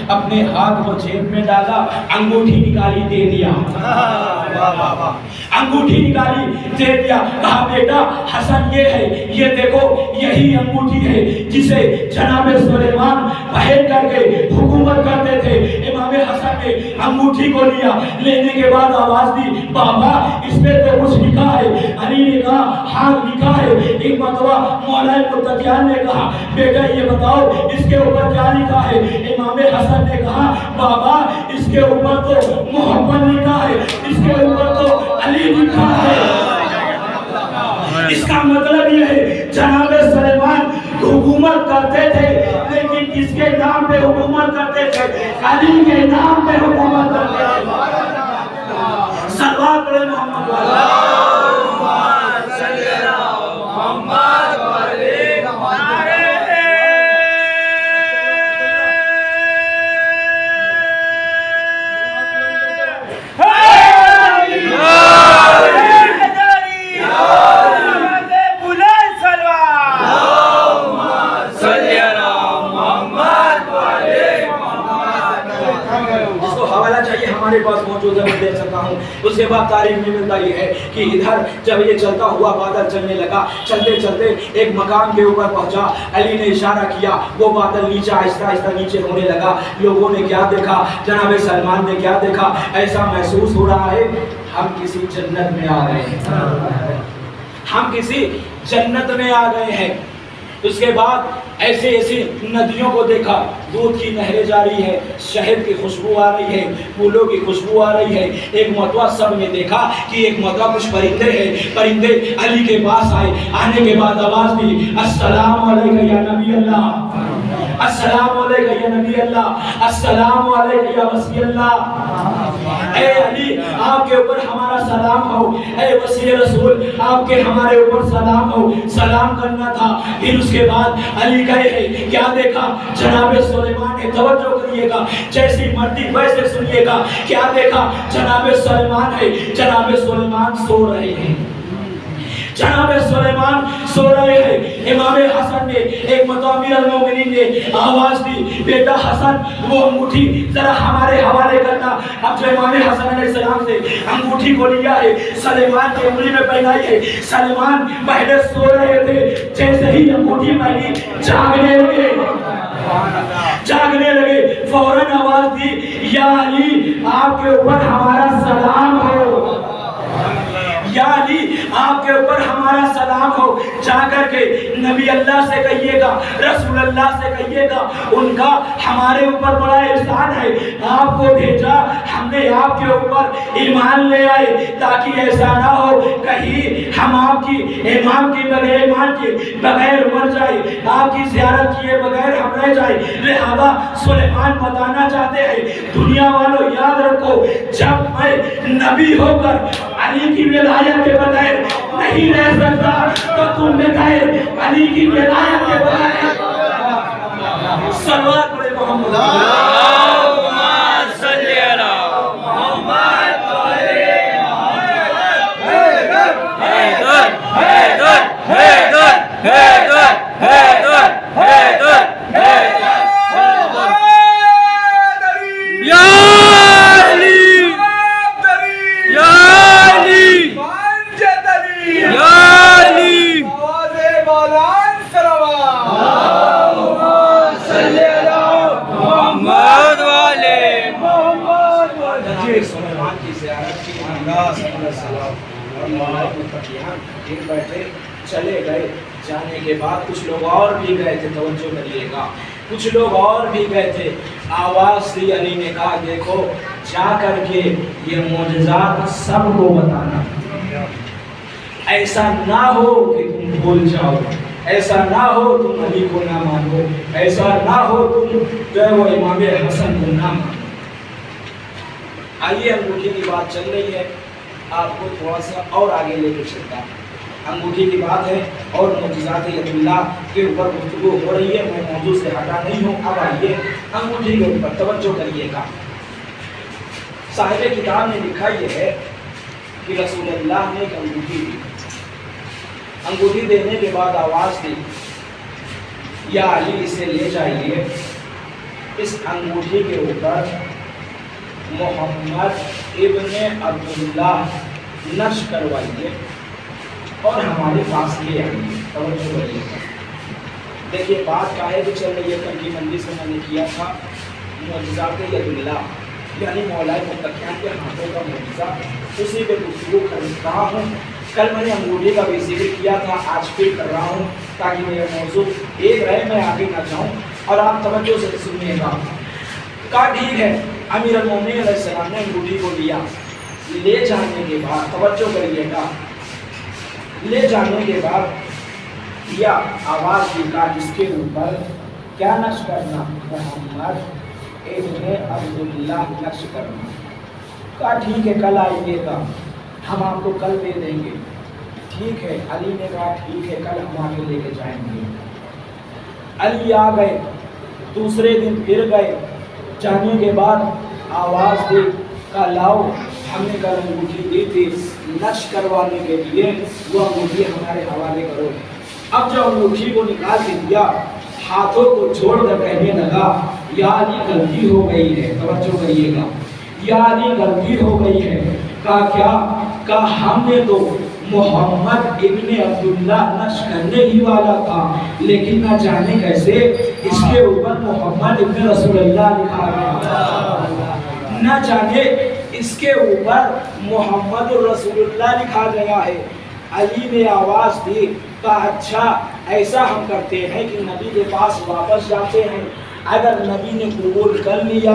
اپنے ہاتھ کو جیب میں ڈالا، انگوٹھی نکالی دے دیا، انگوٹھی نکالی دے دیا، کہا بیٹا حسن یہ ہے، یہ دیکھو یہی انگوٹھی ہے جسے جناب سلیمان پہن کر کے حکومت کرتے تھے۔ امام حسن نے انگوٹھی کو لیا، لینے کے بعد آواز دی بابا اس پہ تو کچھ لکھا ہے۔ علی نے کہا ہاں لکھا ہے۔ ایک مرتبہ مولا متقیان نے کہا بیٹا یہ بتاؤ اس کے اوپر کیا لکھا ہے؟ امام حسن نے کہا بابا اس کے اوپر تو محمد لکھا ہے، اس کے اوپر تو علی لکھا ہے۔ اس کا مطلب یہ ہے جناب سلیمان حکومت کرتے تھے، لیکن کس کے نام پہ حکومت کرتے تھے؟ علی کے نام پہ حکومت کرتے تھے۔ صلوات پڑھیں محمد والا۔ ہمارے پاس موجود ہے میں دیکھ سکتا ہوں۔ اس کے بعد تاریخ میں ملتا یہ ہے کہ ادھر جب یہ چلتا ہوا بادل چلنے لگا، چلتے چلتے ایک مقام کے اوپر پہنچا، علی نے اشارہ کیا، وہ بادل نیچے آہستہ آہستہ نیچے ہونے لگا۔ لوگوں نے کیا دیکھا؟ جناب سلمان نے کیا دیکھا؟ ایسا محسوس ہو رہا ہے ہم کسی جنت میں آ گئے ہیں، ہم کسی جنت میں آ گئے ہیں۔ اس کے بعد ایسے ایسی ندیوں کو دیکھا، دودھ کی نہریں جاری ہے، شہد کی خوشبو آ رہی ہے، پھولوں کی خوشبو آ رہی ہے۔ ایک مرتبہ سب نے دیکھا کہ ایک مرتبہ کچھ پرندے ہیں، پرندے علی کے پاس آئے، آنے کے بعد آواز دی السلام علیکہ یا نبی اللہ، السلام علیکہ یا نبی اللہ، السلام علیکہ یا وصی اللہ۔ اے علی آپ کے اوپر ہمارا سلام ہو، اے وصی رسول آپ کے ہمارے اوپر سلام ہو، سلام کرنا تھا۔ پھر اس کے بعد علی کہے ہے کیا دیکھا؟ جناب سلیمان نے، توجہ کریے گا جیسی مرضی ویسے سنیے گا، کیا دیکھا؟ جناب سلیمان ہے، جناب سلیمان سو رہے ہیں، جناب سلیمان سو رہے ہیں۔ امام حسن نے ایک مرتبہ امیر المومنین نے آواز دی بیٹا حسن وہ انگوٹھی ذرا ہمارے حوالے کرنا۔ اب جو امام حسن علیہ السلام سے انگوٹھی کو لیا ہے، سلیمان کی انگلی میں پہنائی ہے، سلیمان پہلے سو رہے تھے، جیسے ہی انگوٹھی پہنی جاگنے لگے، جاگنے لگے، فوراً آواز دی یا علی آپ کے اوپر ہمارا سلام ہو، یا علی آپ کے اوپر ہمارا سلام ہو۔ جا کر کے نبی اللہ سے کہیے گا، رسول اللہ سے کہیے گا، ان کا ہمارے اوپر بڑا احسان ہے، آپ کو بھیجا، ہم نے آپ کے اوپر ایمان لے آئے تاکہ ایسا نہ ہو کہیں ہم آپ کی امام کی بغیر ایمان کے بغیر مر جائے، آپ کی زیارت کیے بغیر ہم رہ جائے۔ لہذا سلیمان بتانا چاہتے ہیں دنیا والوں یاد رکھو جب میں نبی ہو کر علی کی ولایت کے بغیر نہیں رہ سکتا تو تم بغیر علی کی ولایت کے بغیر صلوات پڑھیں محمد اللہم صلی علی محمد حیدر حیدر حیدر حیدر حیدر حیدر حیدر چلے گئے۔ جانے کے بعد کچھ لوگ اور بھی گئے تھے، توجہ کریے گا، کچھ لوگ اور بھی گئے تھے۔ آواز دی، علی نے کہا دیکھو جا کر کے یہ معجزات سب کو بتانا، ایسا نہ ہو کہ تم بھول جاؤ، ایسا نہ ہو تم علی کو نہ مانو، ایسا نہ ہو تم جو ہے وہ امام حسن کو نہ مانو۔ آئیے انگوٹھی کی بات چل رہی ہے، آپ کو تھوڑا سا اور آگے لے کے چلتا ہوں۔ انگوٹھی کی بات ہے اور معجزات ید اللہ کے اوپر گفتگو ہو رہی ہے، میں موضوع سے ہٹا نہیں ہوں۔ اب آئیے انگوٹھی کے اوپر توجہ کریے گا۔ صاحب کتاب نے لکھا یہ ہے کہ رسول اللہ نے ایک انگوٹھی دی، انگوٹھی دینے کے بعد آواز دی یا علی اسے لے جائیے اس انگوٹھی کے اوپر محمد ابن عبداللہ نقش کروائیے اور ہمارے پاس لے آئیے. توجہ کریے. دیکھیے بات کاہے کی چل رہی ہے. کل کی مندی سے میں نے کیا تھا معجزات ید اللہ یعنی مولا متقیان کے ہاتھوں کا معجزہ, اسی پہ گفتگو کرتا ہوں. کل میں نے انگوٹھی کا بھی ذکر کیا تھا, آج پھر کر رہا ہوں تاکہ میرا موضوع ایک رہے, میں آگے نہ جاؤں اور آپ توجہ سے سنیے گا. کہا ٹھیک ہے. امیر المومنین علیہ السلام نے انگوٹھی کو لیا. لے جانے کے بعد توجہ کریے گا, لے جانے کے بعد یا آواز دی کا جس کے اوپر کیا نقش کرنا, محمد ابن عبداللہ نقش کرنا. کہا ٹھیک ہے کل آئیے گا, ہم آپ کو کل دے دیں گے. ٹھیک ہے. علی نے کہا ٹھیک ہے کل ہم آ کے لے کے جائیں گے. علی آ گئے. دوسرے دن پھر گئے. جانے کے بعد آواز دی کا لاؤ, ہم نے کل انگوٹھی دی تھی نقش کروانے کے لیے, وہ انگوٹھی ہمارے حوالے کرو. اب جو انگوٹھی کو نکال کے دیا, ہاتھوں کو چھوڑ کر کہنے لگا یا علی غلطی ہو گئی ہے. توجہ کریے گا, یا علی غلطی ہو گئی ہے. کہا کیا؟ کہا ہم نے تو محمد ابن عبداللہ نقش کرنے ہی والا تھا, لیکن نہ جانے کیسے اس کے اوپر محمد ابن رسول اللہ لکھا گیا. نہ جانے اس کے اوپر محمد رسول اللہ لکھا گیا ہے. علی نے آواز دی, کہا اچھا ایسا ہم کرتے ہیں کہ نبی کے پاس واپس جاتے ہیں, اگر نبی نے قبول کر لیا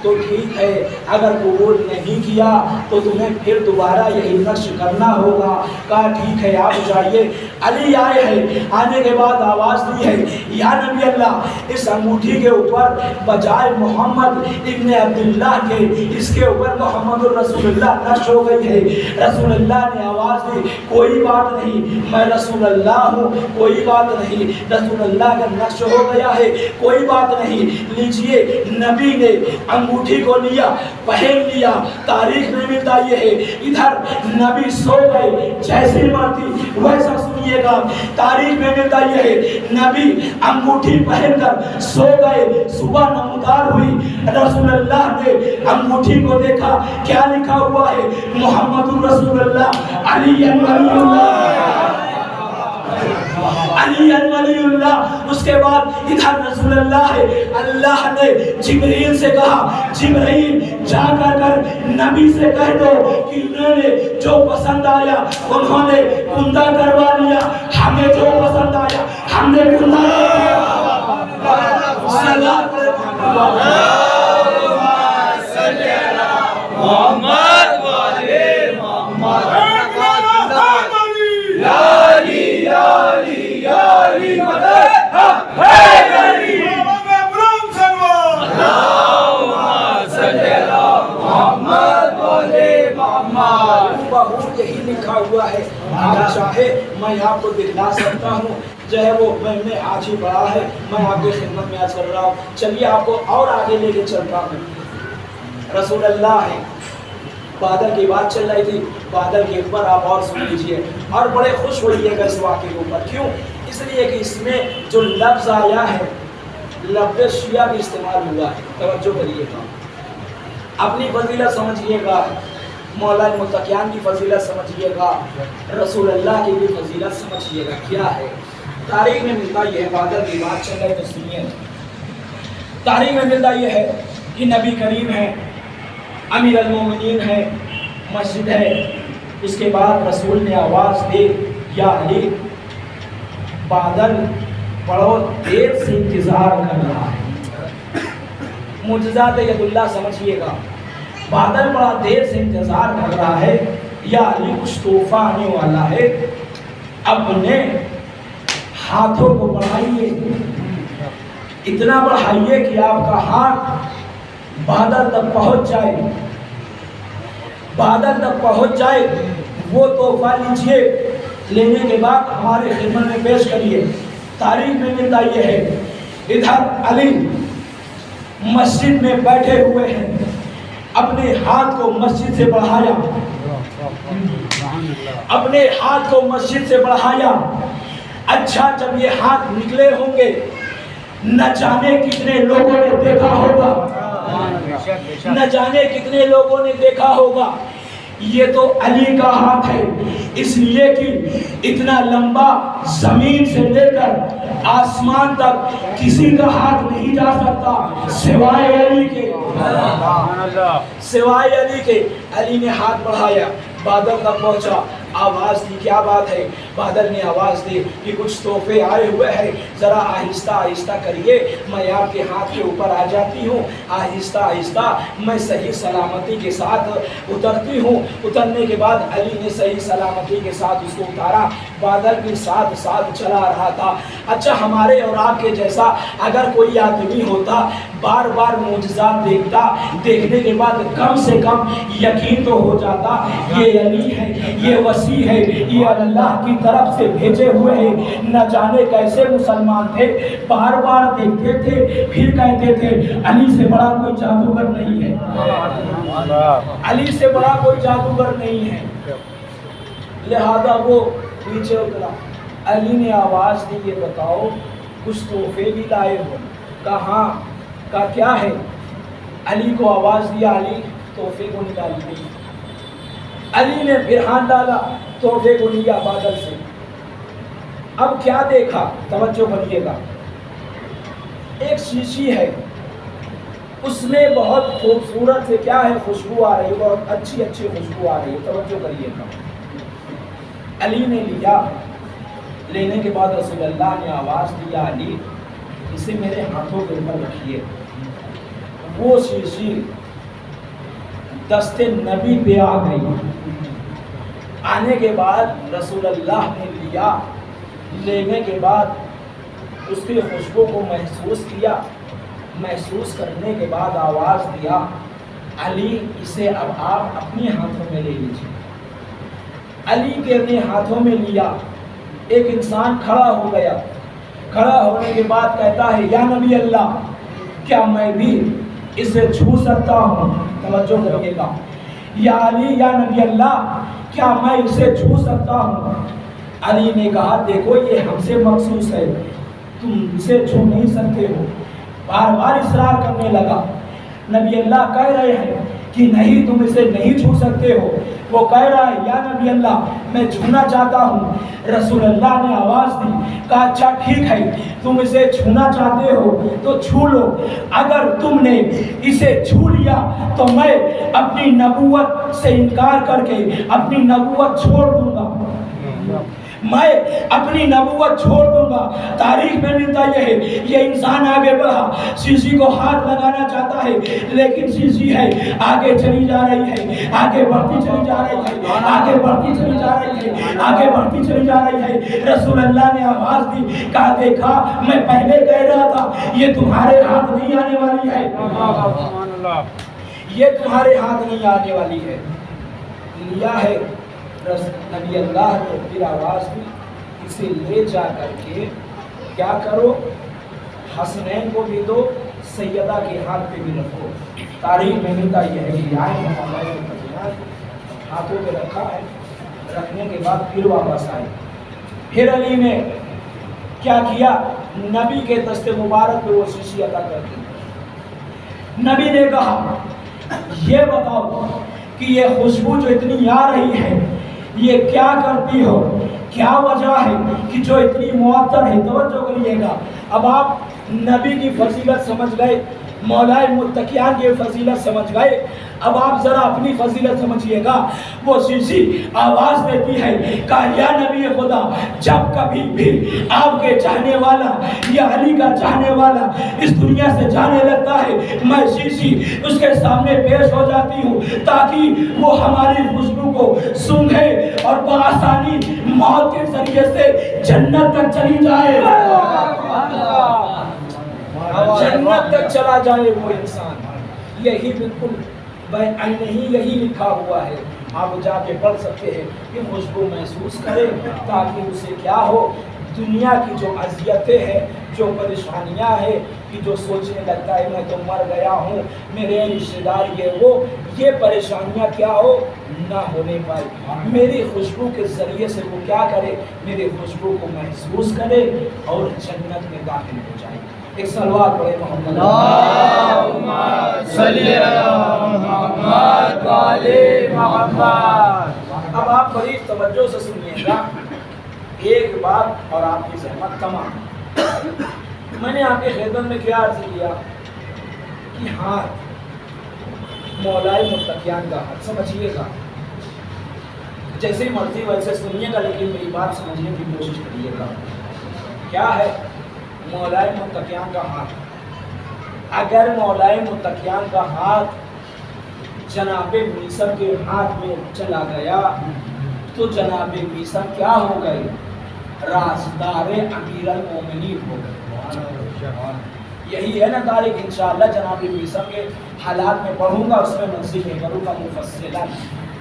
تو ٹھیک ہے, اگر قبول نہیں کیا تو تمہیں پھر دوبارہ یہی نقش کرنا ہوگا. کہا ٹھیک ہے آپ جائیے. علی آئے ہیں. آنے کے بعد آواز دی ہے یا نبی اللہ, اس انگوٹھی کے اوپر بجائے محمد ابن عبداللہ کے اس کے اوپر محمد الرسول اللہ نقش ہو گئی ہے. رسول اللہ نے آواز دی کوئی بات نہیں, میں رسول اللہ ہوں, کوئی بات نہیں, رسول اللہ کا نقش ہو گیا ہے, کوئی بات نہیں. لیجئے. نبی نے انگوٹھی کو لیا, پہن لیا. تاریخ میں ملتا یہ ہے, ادھر نبی سو گئے, جیسی مرضی ویسا سنیے گا. تاریخ میں ملتا یہ ہے نبی انگوٹھی پہن کر سو گئے. صبح نمودار ہوئی, رسول اللہ نے انگوٹھی کو دیکھا, کیا لکھا ہوا ہے؟ محمد الرسول اللہ, علی ولی اللہ, علی ولی اللہ. اس کے بعد ادھر رسول اللہ ہے. اللہ نے جبریل سے کہا جبریل جا کر نبی سے کہہ دو کہ انہوں نے جو پسند آیا انہوں نے کندہ کروا لیا, ہمیں جو پسند آیا ہم نے کندہ کروا لیا. محمد والے محمد یہی لکھا ہوا ہے. آپ چاہے میں آپ کو دکھلا سکتا ہوں, جو ہے وہ میں نے آج ہی پڑھا ہے, میں آپ کی خدمت میں آج کر رہا ہوں. چلیے آپ کو اور آگے لے کے چلتا ہوں. رسول اللہ ہے, بادل کی بات چل رہی تھی, بادل کے اوپر آپ اور سن لیجئے اور بڑے خوش ہوئیے گا اس واقعے کے اوپر. کیوں؟ اس لیے کہ اس میں جو لفظ آیا ہے لفظ شیعہ بھی استعمال ہوا ہے. توجہ کریے گا, اپنی فضیلت سمجھیے گا, مولا متقیان کی فضیلت سمجھیے گا, رسول اللہ کی بھی فضیلت سمجھیے گا. کیا ہے تاریخ میں ملتا یہ ہے, بادل کی بات چل رہی تو سنیے. تاریخ میں ملتا یہ ہے کہ نبی کریم ہے, امیر المومنین ہے, مسجد ہے. اس کے بعد رسول نے آواز دی یا علی, بادل بڑو دیر سے انتظار کر رہا ہے. معجزات ید اللہ سمجھیے گا, بادل بڑا دیر سے انتظار کر رہا ہے, یا علی کچھ تحفہ آنے والا ہے. اپنے ہاتھوں کو بڑھائیے, اتنا بڑھائیے کہ آپ کا ہاتھ بادل تک پہنچ جائے, بادل تک پہنچ جائے. وہ تحفہ لیجئے, لینے کے بعد ہمارے خدمت میں پیش کریے. تاریخ میں ملتا یہ ہے, ادھر علی مسجد میں بیٹھے ہوئے ہیں, اپنے ہاتھ کو مسجد سے بڑھایا, اپنے ہاتھ کو مسجد سے بڑھایا. اچھا جب یہ ہاتھ نکلے ہوں گے, نہ جانے کتنے لوگوں نے دیکھا ہوگا، نہ جانے کتنے لوگوں نے دیکھا ہوگا۔ یہ تو علی کا ہاتھ ہے، اس لیے کہ اتنا لمبا زمین سے لے کر آسمان تک کسی کا ہاتھ نہیں جا سکتا سوائے علی کے، سوائے علی کے۔ علی نے ہاتھ بڑھایا، بادل تک پہنچا، آواز دی، کیا بات ہے؟ بادل نے آواز دی کہ کچھ تحفے آئے ہوئے ہیں، ذرا آہستہ آہستہ کریے، میں آپ کے ہاتھ کے اوپر آ جاتی ہوں، آہستہ آہستہ میں صحیح سلامتی کے ساتھ اترتی ہوں۔ اترنے کے بعد علی نے صحیح سلامتی کے ساتھ اس کو اتارا، بادل بھی ساتھ ساتھ چلا رہا تھا۔ اچھا، ہمارے اور آپ کے جیسا اگر کوئی آدمی ہوتا، بار بار معجزات دیکھتا، دیکھنے کے بعد کم سے کم یقین تو ہو جاتا یہ علی ہے، یہ وسیع ہے، یہ اللہ کی طرف سے بھیجے ہوئے ہیں۔ نہ جانے کیسے مسلمان تھے، بار بار دیکھتے تھے، پھر کہتے تھے علی سے بڑا کوئی جادوگر نہیں ہے، علی سے بڑا کوئی جادوگر نہیں ہے۔ لہذا وہ پیچھے اترا، علی نے آواز دی، یہ بتاؤ کچھ تحفے بھی لائے ہو؟ کہاں کا کیا ہے؟ علی کو آواز دیا، علی تحفے کو نکالیے۔ علی نے پھر ہاتھ ڈالا، تحفے کو لیا بادل سے۔ اب کیا دیکھا؟ توجہ کریے گا، ایک شیشی ہے، اس میں بہت خوبصورت سے کیا ہے خوشبو آ رہی ہے، بہت اچھی اچھی خوشبو آ رہی ہے، توجہ کریے گا۔ علی نے لیا، لینے کے بعد رسول اللہ نے آواز دیا، علی اسے میرے ہاتھوں کے اوپر رکھیے۔ وہ شیشی دست نبی پہ آ گئی۔ آنے کے بعد رسول اللہ نے لیا، لینے کے بعد اس کی خوشبو کو محسوس کیا، محسوس کرنے کے بعد آواز دیا، علی اسے اب آپ اپنے ہاتھوں میں لے لیجیے۔ علی کے اپنے ہاتھوں میں لیا، ایک انسان کھڑا ہو گیا، کھڑا ہونے کے بعد کہتا ہے یا نبی اللہ، کیا میں بھی اسے چھو سکتا ہوں؟ توجہ کریے گا، یا علی یا نبی اللہ، کیا میں اسے چھو سکتا ہوں؟ علی نے کہا دیکھو یہ ہم سے مخصوص ہے، تم اسے چھو نہیں سکتے ہو۔ بار بار اصرار کرنے لگا، نبی اللہ کہہ رہے ہیں کہ نہیں تم اسے نہیں چھو سکتے ہو، وہ کہہ رہا ہے یا نبی اللہ میں چھونا چاہتا ہوں۔ رسول اللہ نے آواز دی، کہا اچھا ٹھیک ہے، تم اسے چھونا چاہتے ہو تو چھو لو، اگر تم نے اسے چھو لیا تو میں اپنی نبوت سے انکار کر کے اپنی نبوت چھوڑ دوں گا، میں اپنی نبوت چھوڑ دوں گا۔ تاریخ میں ملتا یہ ہے، یہ انسان آگے بڑھا، شیشی کو ہاتھ لگانا چاہتا ہے، لیکن شیشی ہے آگے چلی جا رہی ہے، آگے بڑھتی چلی جا رہی ہے، آگے بڑھتی چلی جا رہی ہے، آگے بڑھتی چلی جا رہی ہے۔ رسول اللہ نے آواز دی، کہا دیکھا میں پہلے کہہ رہا تھا یہ تمہارے ہاتھ نہیں آنے والی ہے، یہ تمہارے ہاتھ نہیں آنے والی ہے۔ لیا ہے نبی اللہ نے پھر آواز دی، اسے لے جا کر کے کیا کرو، حسنین کو بھی دو، سیدہ کے ہاتھ پہ بھی رکھو۔ تاریخ میں ملتا یہ ہے کہ آئے ہاتھوں پہ رکھا ہے، رکھنے کے بعد پھر واپس آئے۔ پھر علی نے کیا کیا، نبی کے دست مبارک پہ وہ شیشی عطا کر دی۔ نبی نے کہا یہ بتاؤ کہ یہ خوشبو جو اتنی آ رہی ہے یہ کیا کرتی ہو، کیا وجہ ہے کہ جو اتنی معطر ہے؟ توجہ کریے گا، اب آپ نبی کی فضیلت سمجھ گئے، مولا متقیان کی فضیلت سمجھ گئے، اب آپ ذرا اپنی فضیلت سمجھیے گا۔ وہ شیشی آواز دیتی ہے، کہا یا نبی خدا، جب کبھی بھی آپ کے چاہنے والا یا علی کا چاہنے والا اس دنیا سے جانے لگتا ہے، میں شیشی اس کے سامنے پیش ہو جاتی ہوں تاکہ وہ ہماری خوشبو کو سونگھے اور بآسانی موت کے ذریعے سے جنت تک چلی جائے، جنت تک چلا جائے وہ انسان۔ یہی بالکل نہیں یہی لکھا ہوا ہے، آپ جا کے پڑھ سکتے ہیں کہ خوشبو محسوس کرے تاکہ اسے کیا ہو، دنیا کی جو اذیتیں ہیں، جو پریشانیاں ہیں، کہ جو سوچنے لگتا ہے میں تو مر گیا ہوں، میرے رشتے دار یہ پریشانیاں کیا ہو نہ ہونے پائے، میری خوشبو کے ذریعے سے وہ کیا کرے، میری خوشبو کو محسوس کرے اور جنت میں داخل ہو جائے۔ ایک سلوات پڑھے محمد اللہم صلی علی محمد و آل محمد۔ اب آپ بڑی توجہ سے سنیے گا ایک بات اور آپ کی زحمت تمام۔ میں نے آپ کی خدمت میں کیا عرض کیا کہ ہاتھ مولائے متقیان کا ہاتھ، سمجھیے گا جیسی مرضی ویسے سنیے گا لیکن میری بات سمجھنے کی کوشش کریے گا۔ کیا ہے مولائے متقیان کا ہاتھ؟ اگر مولائے متقیان کا ہاتھ جناب میثم کے ہاتھ میں چلا گیا تو جناب میثم کیا ہو گئے؟ رازدار امیر المومنین ہو گئے۔ یہی ہے نا تاریخ، انشاءاللہ جناب میثم کے حالات میں پڑھوں گا، اس میں منصب میں کروں گا مفصلاً۔